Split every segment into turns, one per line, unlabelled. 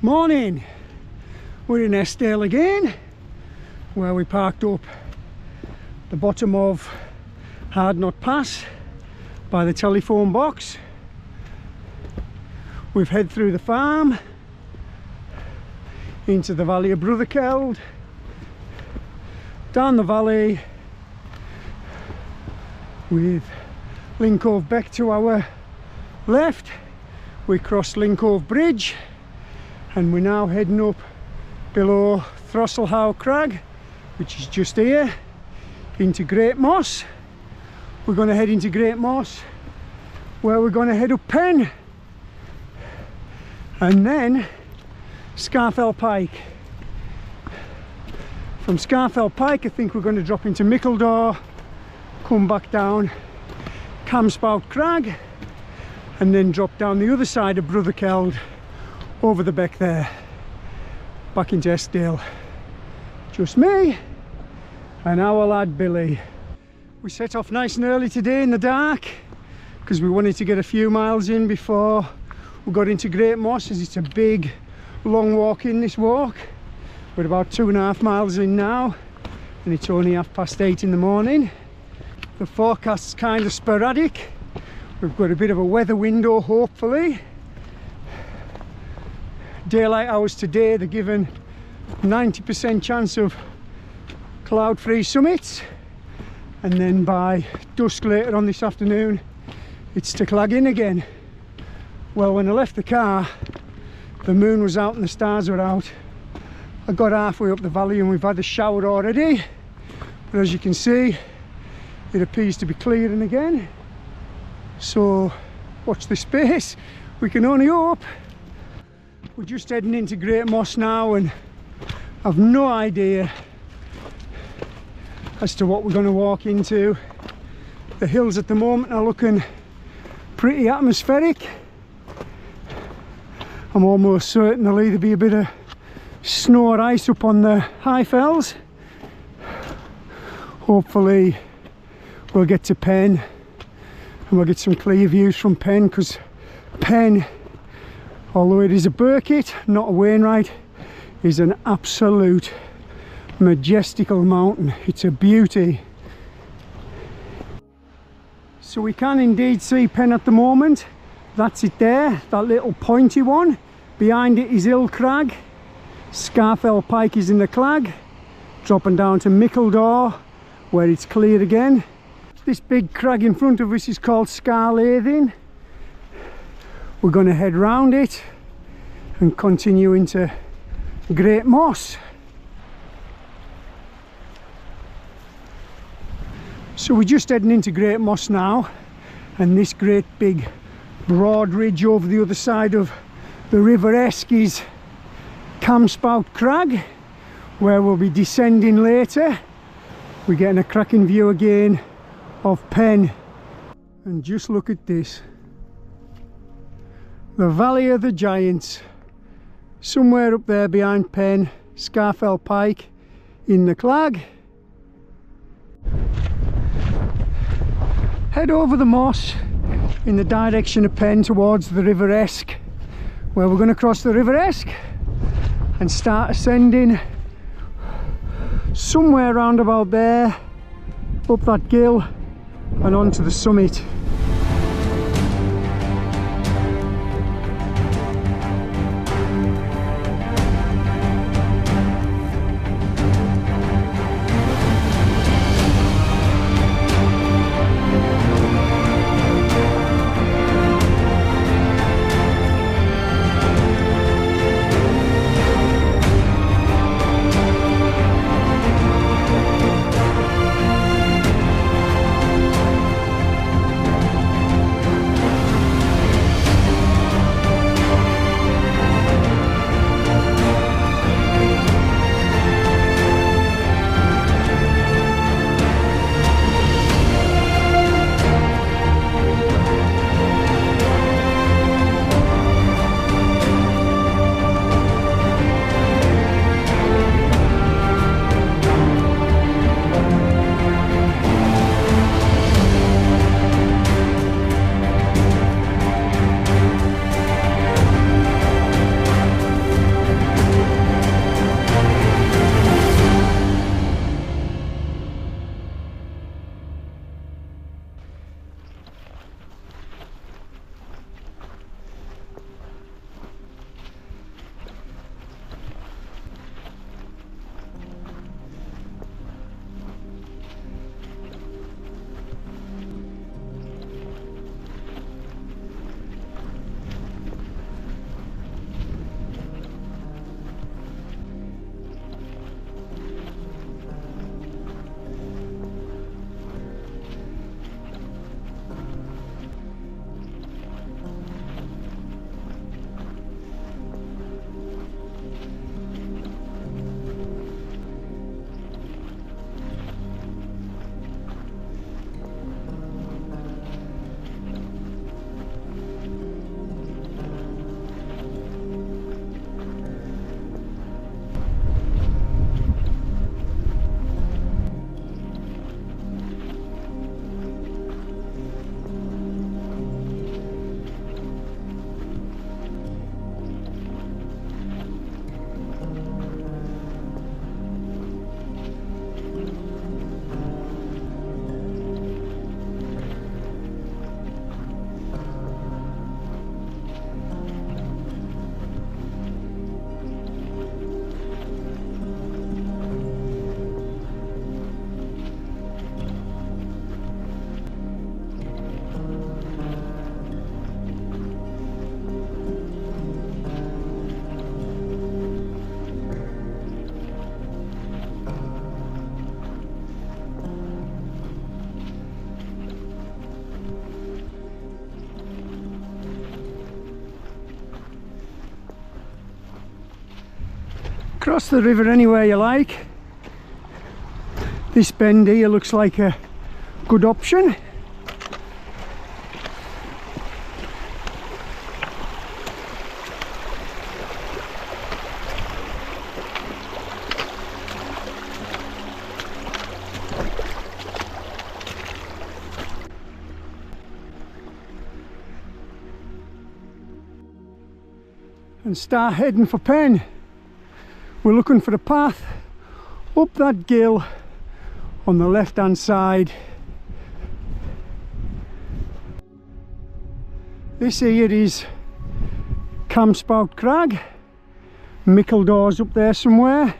Morning, we're in Eskdale again, where we parked up the bottom of Hard Knot Pass by the telephone box. We've head through the farm into the valley of Buttress, down the valley with Narrowcove Beck to our left. We crossed Narrowcove Bridge and we're now heading up below Scafell Crag, which is just here, into Great Moss. We're going to head into Great Moss, where we're going to head up Pen and then Scafell Pike. From Scafell Pike I think we're going to drop into Mickledore, come back down Cam Spout Crag and then drop down the other side of Buttress over the beck there, back into Eskdale. Just me and our lad Billy. We set off nice and early today in the dark because we wanted to get a few miles in before we got into Great Moss, as it's a big long walk in this walk. We're about 2.5 miles in now and it's only 8:30 in the morning. The forecast's kind of sporadic. We've got a bit of a weather window hopefully. Daylight hours today, they're given 90% chance of cloud-free summits, and then by dusk later on this afternoon it's to clag in again. Well, when I left the car the moon was out and the stars were out. I got halfway up the valley and we've had a shower already, but as you can see it appears to be clearing again, so watch the space, we can only hope. We're just heading into Great Moss now and I've no idea as to what we're going to walk into. The hills at the moment are looking pretty atmospheric. I'm almost certain there'll either be a bit of snow or ice up on the high fells. Hopefully we'll get to Pen and we'll get some clear views from Pen, because Pen, although it is a Burkitt, not a Wainwright, is an absolute majestical mountain. It's a beauty. So we can indeed see Pen at the moment. That's it there, that little pointy one. Behind it is Hill Crag. Scafell Pike is in the clag, dropping down to Mickledore where it's clear again. This big crag in front of us is called Scafell. We're going to head round it and continue into Great Moss. So we're just heading into Great Moss now, and this great big broad ridge over the other side of the River Esk is Cam Spout Crag, where we'll be descending later. We're getting a cracking view again of Pen, and just look at this, the Valley of the Giants, somewhere up there behind Pen, Scafell Pike in the clag. Head over the moss in the direction of Pen towards the River Esk, where we're going to cross the River Esk and start ascending somewhere around about there, up that gill and onto the summit. Cross the river anywhere you like. This bend here looks like a good option. And start heading for Pen. We're looking for a path up that gill on the left hand side. This here is Cam Spout Crag. Mickledore's up there somewhere.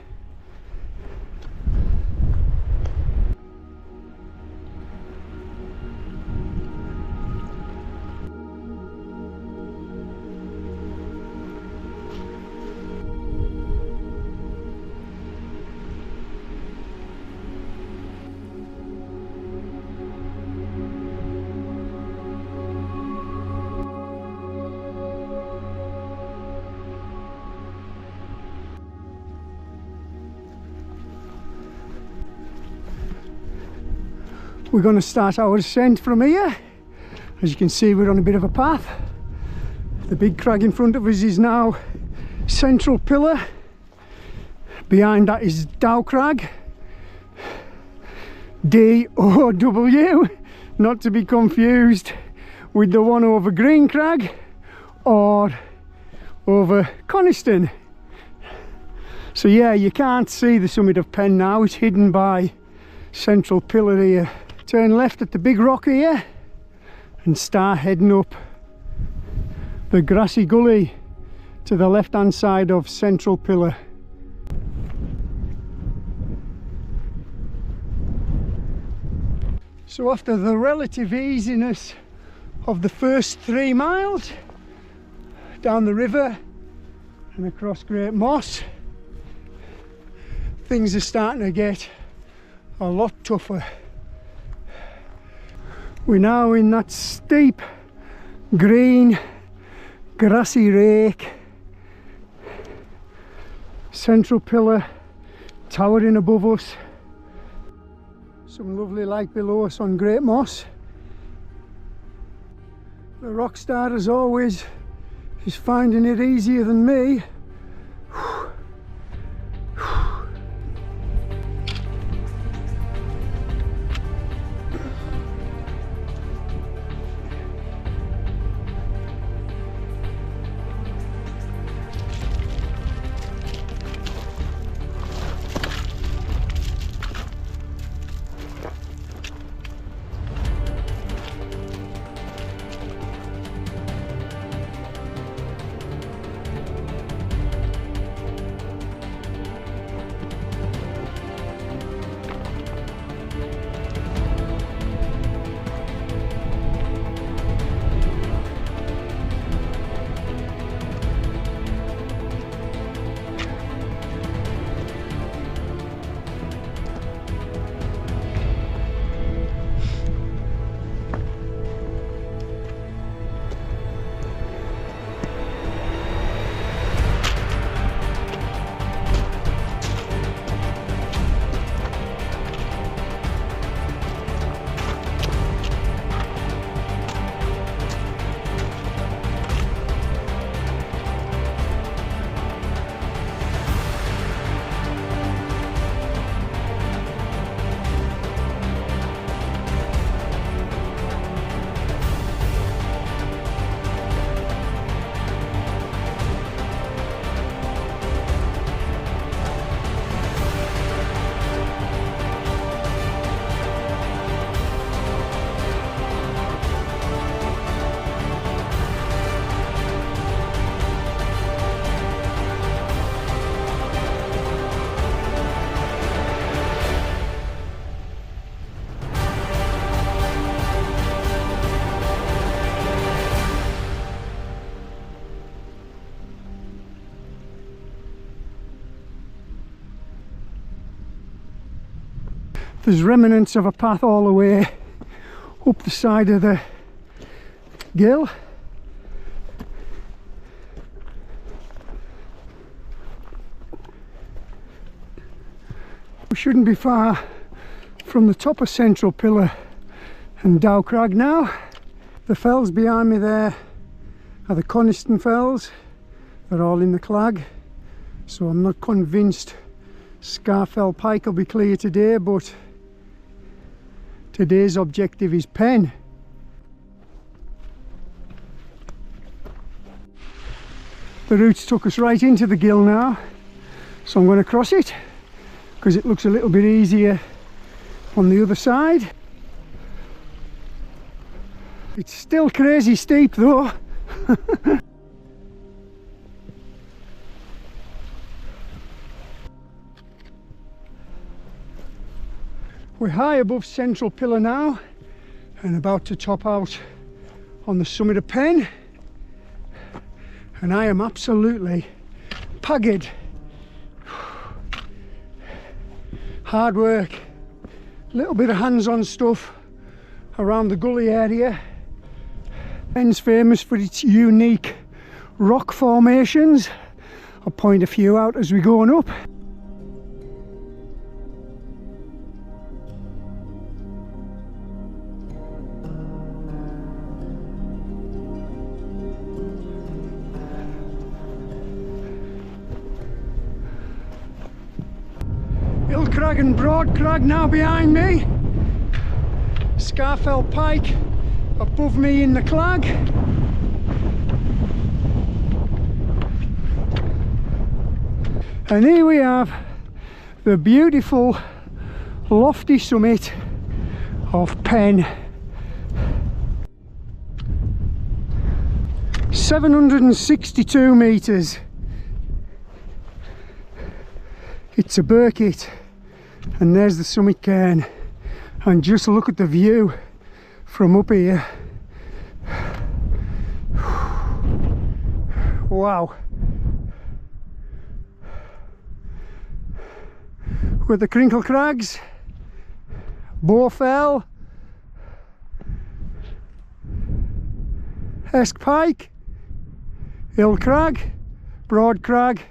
We're going to start our ascent from here. As you can see, we're on a bit of a path. The big crag in front of us is now Central Pillar. Behind that is Dow Crag, D-O-W, not to be confused with the one over Green Crag or over Coniston. So yeah, you can't see the summit of Pen now, it's hidden by Central Pillar here. Turn left at the big rock here and start heading up the grassy gully to the left hand side of Central Pillar. So after the relative easiness of the first 3 miles down the river and across Great Moss, things are starting to get a lot tougher. We're now in that steep green grassy rake, Central Pillar towering above us, some lovely light below us on Great Moss. The rock star, as always, is finding it easier than me. There's remnants of a path all the way up the side of the gill. We shouldn't be far from the top of Central Pillar and Dow Crag now. The fells behind me there are the Coniston fells. They're all in the clag, so I'm not convinced Scafell Pike will be clear today, but today's objective is Pen. The route's took us right into the gill now, so I'm going to cross it because it looks a little bit easier on the other side. It's still crazy steep though. We're high above Central Pillar now and about to top out on the summit of Pen, and I am absolutely pagged. Hard work, a little bit of hands-on stuff around the gully area. Pen's famous for its unique rock formations. I'll point a few out as we're going up. Hill Crag and Broad Crag now behind me. Scafell Pike above me in the clag. And here we have the beautiful lofty summit of Pen. 762 metres. It's a Burkitt, and there's the summit cairn, and just look at the view from up here. Wow. With the Crinkle Crags, Bowfell, Esk Pike, Hill Crag, Broad Crag,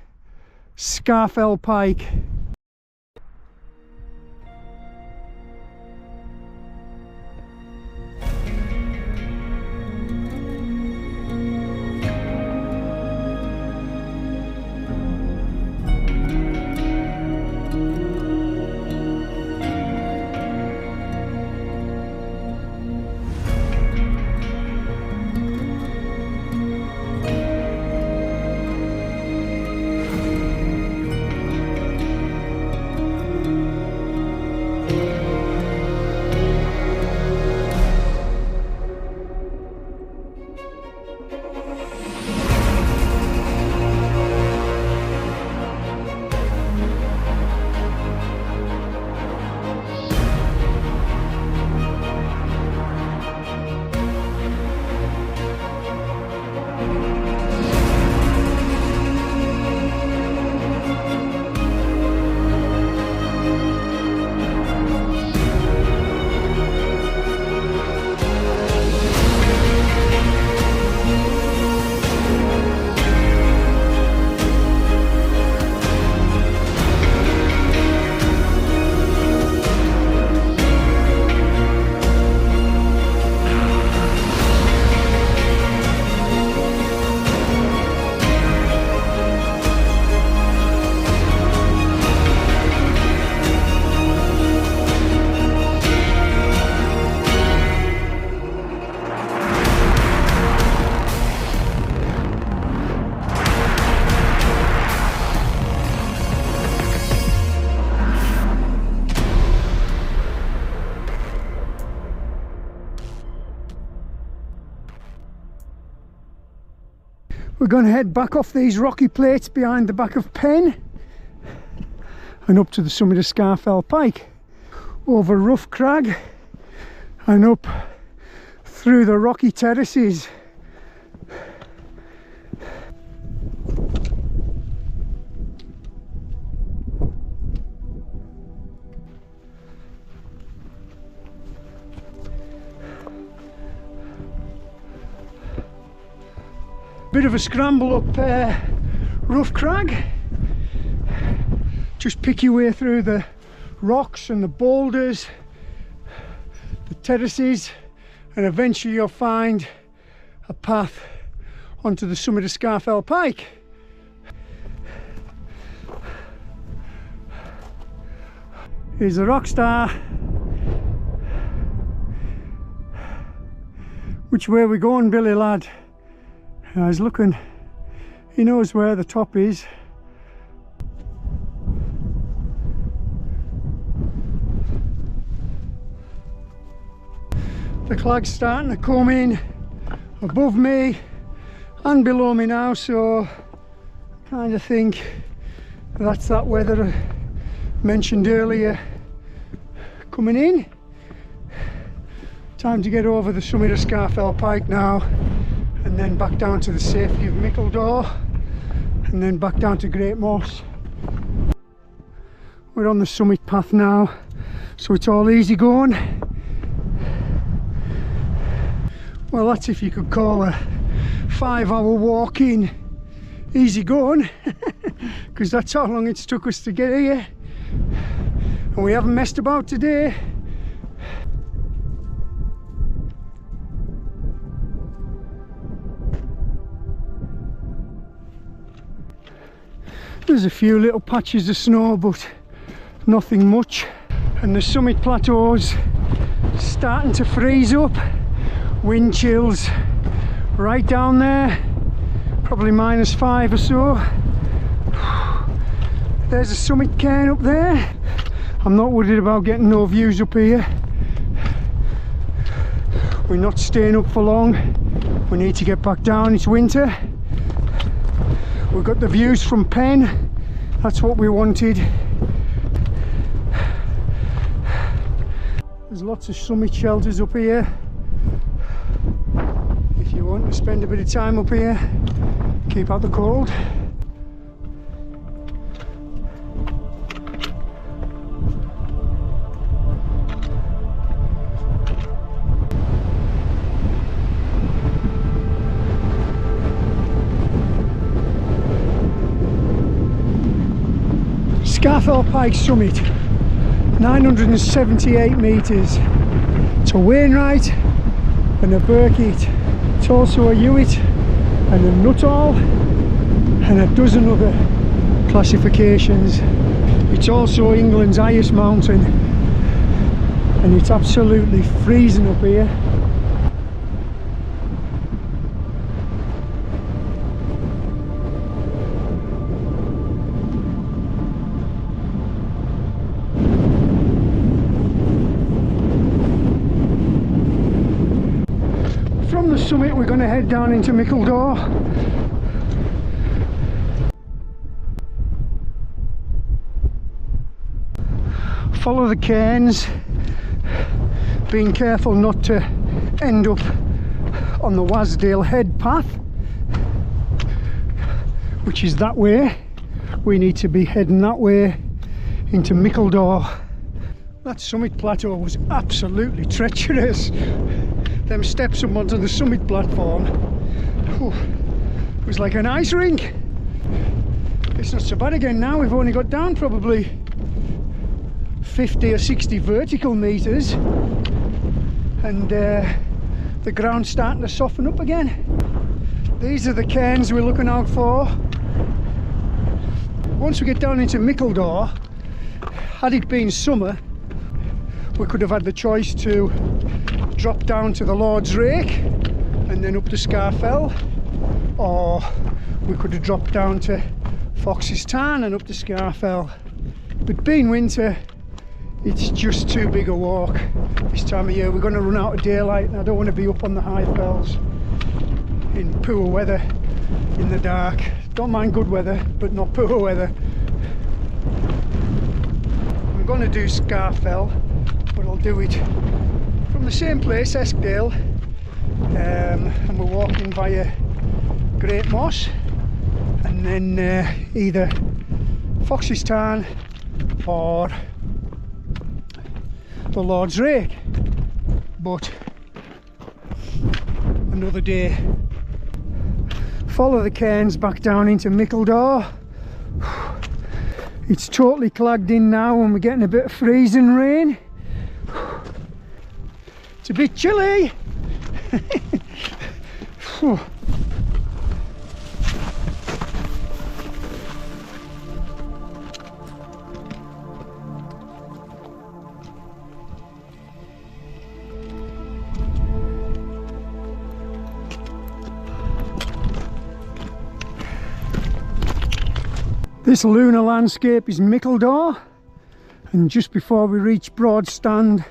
Scafell Pike. We're going to head back off these rocky plates behind the back of Pen and up to the summit of Scafell Pike, over Rough Crag and up through the rocky terraces. Bit of a scramble up Rough Crag. Just pick your way through the rocks and the boulders, the terraces, and eventually you'll find a path onto the summit of Scafell Pike. Here's the Rockstar. Which way are we going, Billy lad? I was looking, he knows where the top is. The clag's starting to come in above me and below me now, so I kind of think that's that weather I mentioned earlier coming in. Time to get over the summit of Scafell Pike now, and then back down to the safety of Mickledore, and then back down to Great Moss. We're on the summit path now, so it's all easy going. Well, that's if you could call a 5-hour walk in easy going, because that's how long it's took us to get here, and we haven't messed about today. There's a few little patches of snow, but nothing much, and the summit plateau's starting to freeze up. Wind chills right down there, probably -5 or so. There's a summit cairn up there. I'm not worried about getting no views up here. We're not staying up for long. We need to get back down, it's winter. We've got the views from Penn, that's what we wanted. There's lots of summit shelters up here. If you want to spend a bit of time up here, keep out the cold. Scafell Pike summit, 978 metres. It's a Wainwright and a Burkitt. It's also a Hewitt and a Nuttall and a dozen other classifications. It's also England's highest mountain, and it's absolutely freezing up here. From the summit we're going to head down into Mickledore. Follow the cairns, being careful not to end up on the Eskdale head path, which is that way. We need to be heading that way into Mickledore. That summit plateau was absolutely treacherous. Them steps up onto the summit platform, it was like an ice rink. It's not so bad again now. We've only got down probably 50 or 60 vertical metres, and the ground's starting to soften up again. These are the cairns we're looking out for. Once we get down into Mickledore, had it been summer, we could have had the choice to drop down to the Lord's Rake and then up to Scafell, or we could have dropped down to Fox's Tarn and up to Scafell. But being winter, it's just too big a walk this time of year. We're going to run out of daylight, and I don't want to be up on the high fells in poor weather in the dark. Don't mind good weather, but not poor weather. I'm going to do Scafell, but I'll do it from the same place, Eskdale, and we're walking via Great Moss, and then either Fox's Tarn or the Lord's Rake, but another day. Follow the cairns back down into Mickledore. It's totally clagged in now and we're getting a bit of freezing rain. It's a bit chilly. This lunar landscape is Mickledore, and just before we reach Broadstand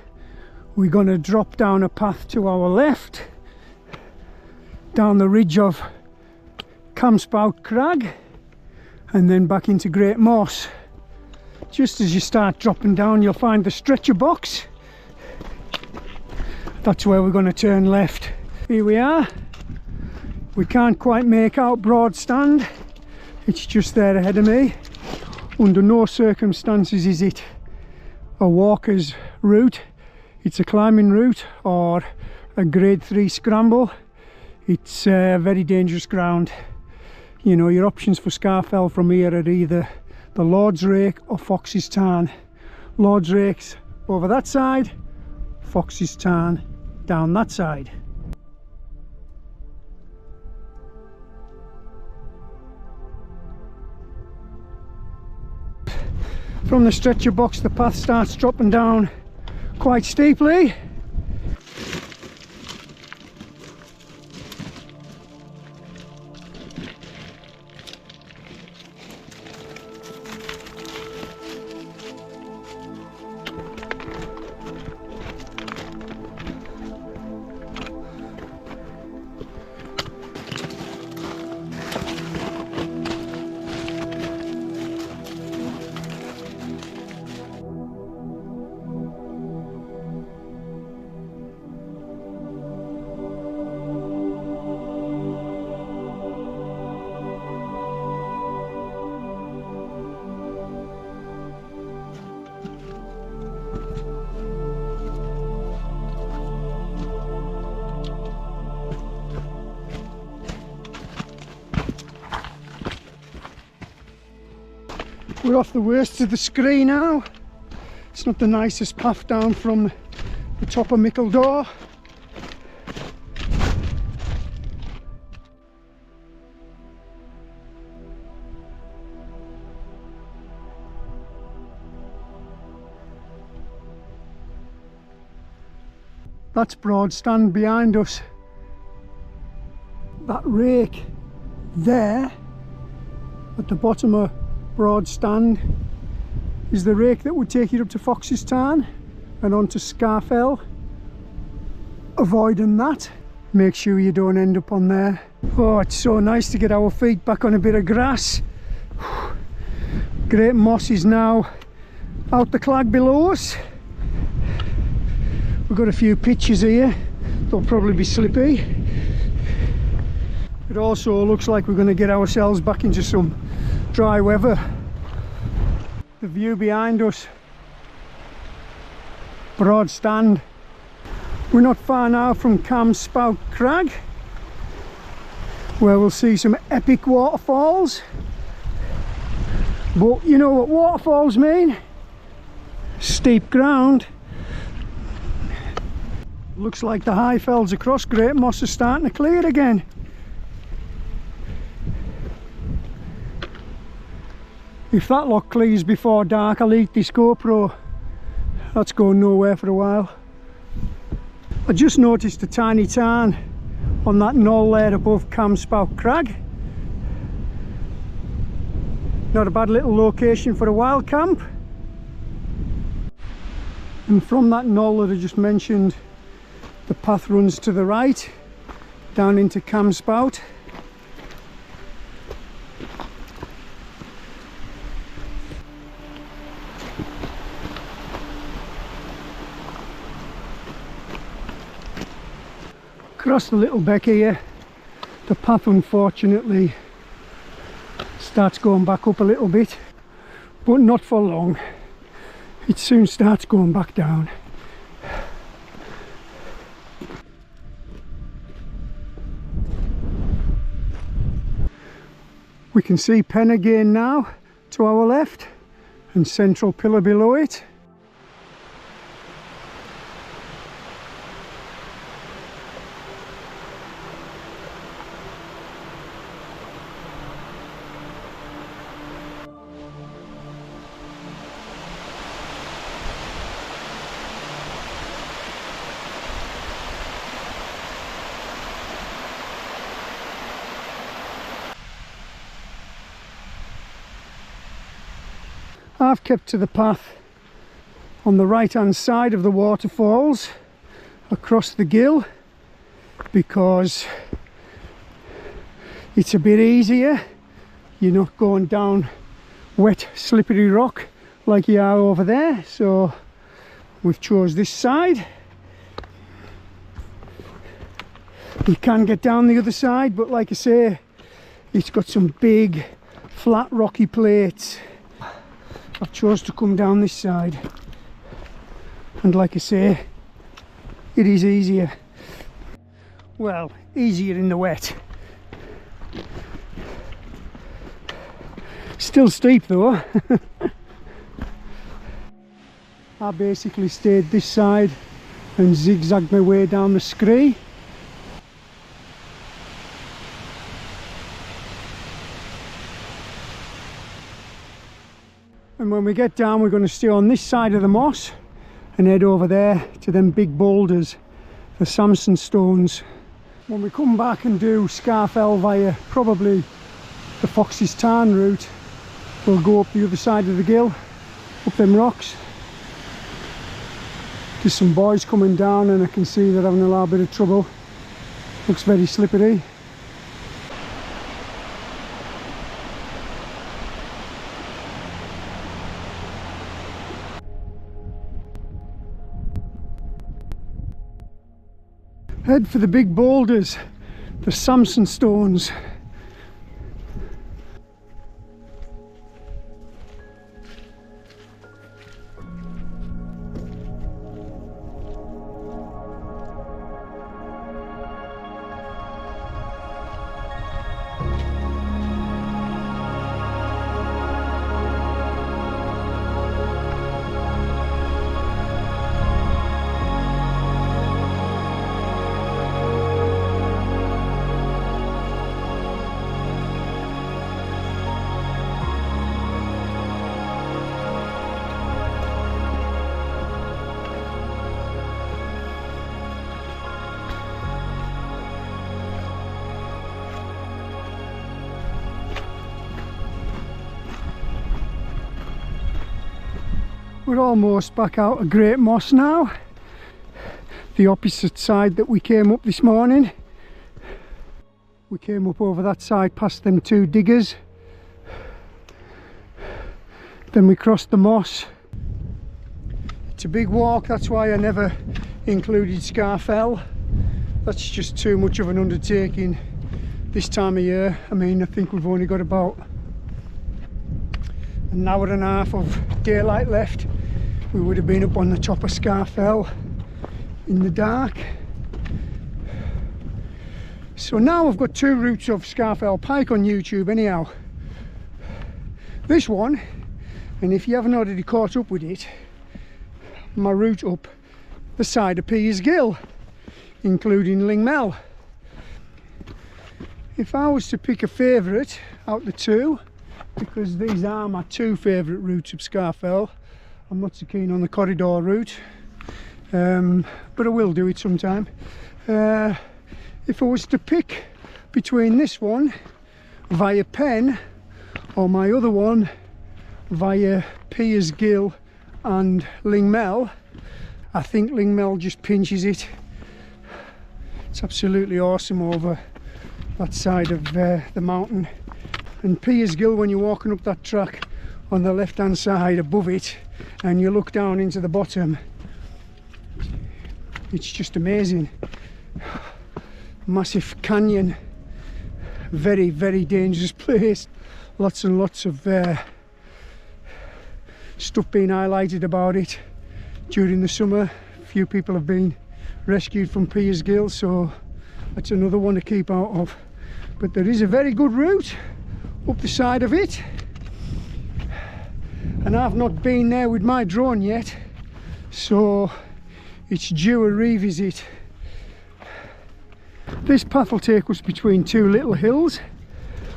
we're going to drop down a path to our left down the ridge of Cam Spout Crag and then back into Great Moss. Just as you start dropping down you'll find the stretcher box. That's where we're going to turn left. Here we are. We can't quite make out Broadstand. It's just there ahead of me. Under no circumstances is it a walker's route. It's a climbing route or a grade 3 scramble. It's very dangerous ground. You know, your options for Scafell from here are either the Lord's Rake or Fox's Tarn. Lord's Rake's over that side, Fox's Tarn down that side. From the stretcher box the path starts dropping down quite steeply. We're off the worst of the scree now. It's not the nicest path down from the top of Mickledore. That's Broadstand behind us. That rake there at the bottom of Broadstand is the rake that would take you up to Fox's Tarn and onto Scafell. Avoiding that, make sure you don't end up on there. Oh, it's so nice to get our feet back on a bit of grass. Great Moss is now out the clag below us. We've got a few pitches here, they'll probably be slippy. It also looks like we're going to get ourselves back into some dry weather. The view behind us, Broadstand. We're not far now from Cam Spout Crag, where we'll see some epic waterfalls. But you know what waterfalls mean? Steep ground. Looks like the high fells across Great Moss are starting to clear again. If that lot clears before dark, I'll eat this GoPro. That's going nowhere for a while. I just noticed a tiny tarn on that knoll there above Cam Spout Crag. Not a bad little location for a wild camp. And from that knoll that I just mentioned, the path runs to the right, down into Cam Spout. Across the little beck here, the path unfortunately starts going back up a little bit, but not for long. It soon starts going back down. We can see Pen again now to our left. and central pillar below it. I've kept to the path on the right hand side of the waterfalls across the gill because it's a bit easier. You're not going down wet slippery rock like you are over there, so we've chose this side. You can get down the other side, but like I say, it's got some big flat rocky plates. I've chose to come down this side, and like I say, it is easier. Well, easier in the wet. Still steep though. I basically stayed this side and zigzagged my way down the scree. And when we get down, we're going to stay on this side of the moss and head over there to them big boulders, the Samson stones. When we come back and do Scafell via probably the Fox's Tarn route, we'll go up the other side of the gill, up them rocks. There's some boys coming down and I can see they're having a little bit of trouble. Looks very slippery. Head for the big boulders, the Samson stones. We're almost back out of Great Moss now, the opposite side that we came up this morning. We came up over that side past them two diggers, then we crossed the moss. It's a big walk, that's why I never included Scafell. That's just too much of an undertaking this time of year. I mean, I think we've only got about an hour and a half of daylight left. We would have been up on the top of Scafell in the dark. So now I've got two routes of Scafell Pike on YouTube anyhow. This one, and if you haven't already caught up with it, my route up the side of Piers Gill, including Lingmel. If I was to pick a favourite out the two, because these are my two favourite routes of Scafell, I'm not so keen on the corridor route, but I will do it sometime. If I was to pick between this one via Penn or my other one via Piers Gill and Lingmel, I think Lingmel just pinches it. It's absolutely awesome over that side of the mountain. And Piers Gill, when you're walking up that track on the left hand side above it and you look down into the bottom, it's just amazing. Massive canyon, very, very dangerous place. Lots and lots of stuff being highlighted about it during the summer. A few people have been rescued from Piers Gill, so that's another one to keep out of. But there is a very good route up the side of it. and I've not been there with my drone yet, so it's due a revisit. This path will take us between two little hills,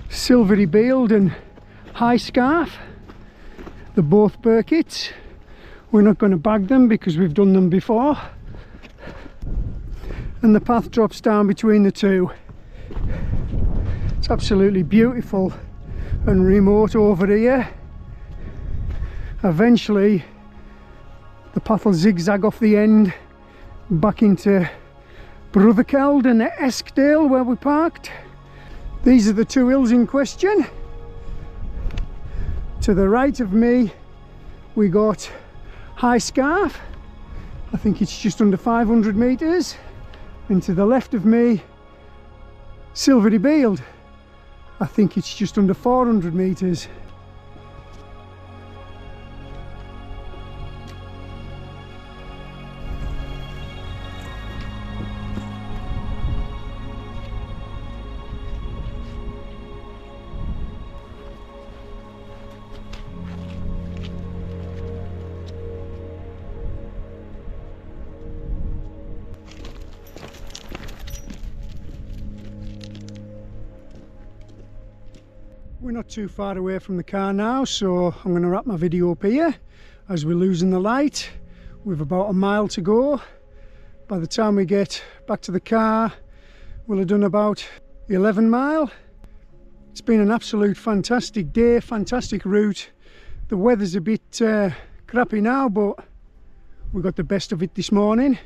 Silvery Beeld and High Scarf. They're both Burkitts. We're not going to bag them because we've done them before. And the path drops down between the two. It's absolutely beautiful and remote over here. Eventually the path will zigzag off the end back into Brotherkeld and Eskdale where we parked. These are the two hills in question. To the right of me we got High Scarf. I think it's just under 500 metres. And to the left of me, Silvery Beeld. I think it's just under 400 metres. We're not too far away from the car now, so I'm going to wrap my video up here as we're losing the light. We've about a mile to go. By the time we get back to the car, we'll have done about 11 mile. It's been an absolute fantastic day, fantastic route. The weather's a bit crappy now, but we got the best of it this morning.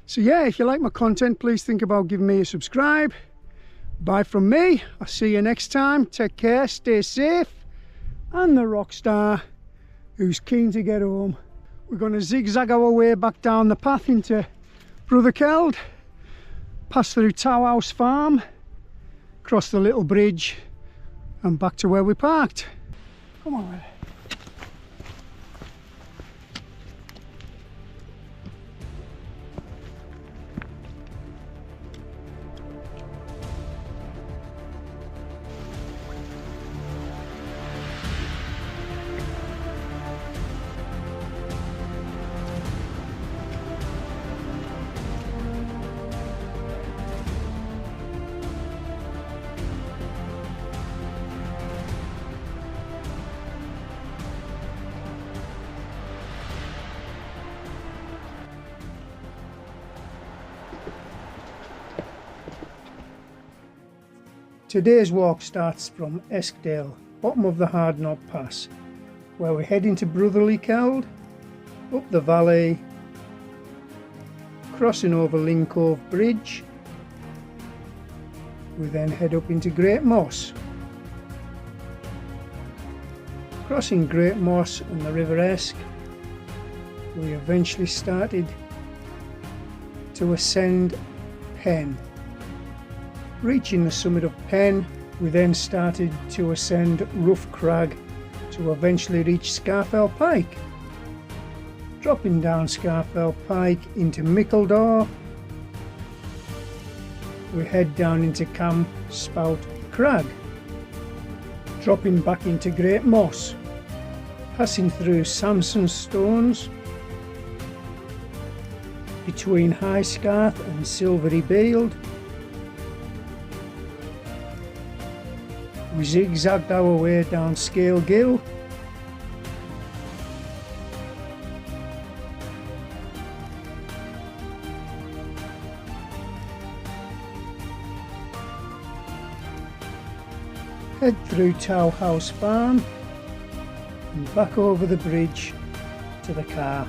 So yeah, if you like my content, please think about giving me a subscribe. Bye from me. I'll see you next time. Take care, stay safe. And the rock star who's keen to get home. We're going to zigzag our way back down the path into Brotherkeld, pass through Towhouse Farm, cross the little bridge and back to where we parked. Come on, Willie. Today's walk starts from Eskdale, bottom of the Hard Knot Pass, where we head into Brotherkeld, up the valley, crossing over Narrowcove Bridge. We then head up into Great Moss. Crossing Great Moss and the River Esk, we eventually started to ascend Pen. Reaching the summit of Pen, we then started to ascend Rough Crag to eventually reach Scafell Pike. Dropping down Scafell Pike into Mickledore, we head down into Cam Spout Crag. Dropping back into Great Moss, passing through Samson Stones, between High Scarf and Silvery Beeld. We zigzagged our way down Scale Gill, head through Towhouse Farm and back over the bridge to the car.